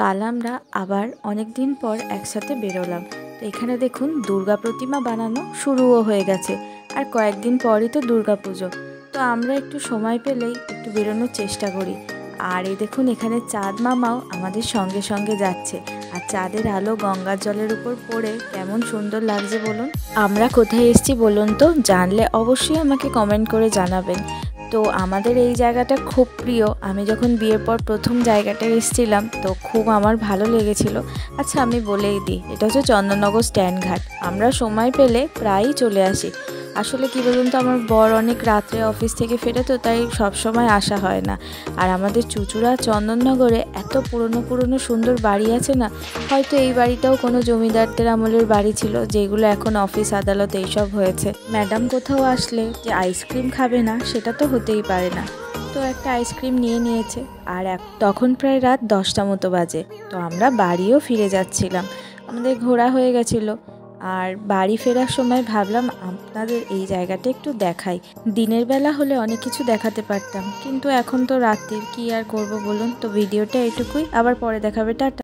কাল আমরা আবার অনেক দিন পর একসাথে বেরোলাম। তো এখানে দেখুন দুর্গা প্রতিমা বানানো শুরুও হয়ে গেছে, আর কয়েকদিন পরই তো দুর্গা পুজো। তো আমরা একটু সময় পেলেই একটু বেরোনোর চেষ্টা করি। আর এই দেখুন এখানে চাঁদ মামাও আমাদের সঙ্গে সঙ্গে যাচ্ছে, আর চাঁদের আলো গঙ্গার জলের উপর পড়ে কেমন সুন্দর লাগছে বলুন। আমরা কোথায় এসেছি বলুন তো, জানলে অবশ্যই আমাকে কমেন্ট করে জানাবেন। তো আমাদের এই জায়গাটা খুব প্রিয়। আমি যখন বিয়ের পর প্রথম জায়গাটায় এসেছিলাম তো খুব আমার ভালো লেগেছিল। আচ্ছা আমি বলেই দিই, এটা হচ্ছে চন্দননগর স্ট্যান্ড ঘাট। আমরা সময় পেলে প্রায়ই চলে আসি। আসলে কি বলুন তো, আমার বর অনেক রাত্রে অফিস থেকে ফেরে, তো তাই সব সময় আসা হয় না। আর আমাদের চুঁচুড়া চন্দননগরে এত পুরনো সুন্দর বাড়ি আছে না, হয়তো এই বাড়িটাও কোনো জমিদারদের আমলের বাড়ি ছিল, যেগুলো এখন অফিস আদালত এইসব হয়েছে। ম্যাডাম কোথাও আসলে যে আইসক্রিম খাবে না সেটা তো হতেই পারে না। তো একটা আইসক্রিম নিয়েছে, আর তখন প্রায় রাত 10টা মতো বাজে। তো আমরা বাড়িও ফিরে যাচ্ছিলাম, আমাদের ঘোরা হয়ে গেছিলো। আর বাড়ি ফেরার সময় ভাবলাম আপনাদের এই জায়গাটা একটু দেখাই। দিনের বেলা হলে অনেক কিছু দেখাতে পারতাম, কিন্তু এখন তো রাত্রির, কি আর করব বলুন। তো ভিডিওটা এটুকুই, আবার পরে দেখাবে, টাটা।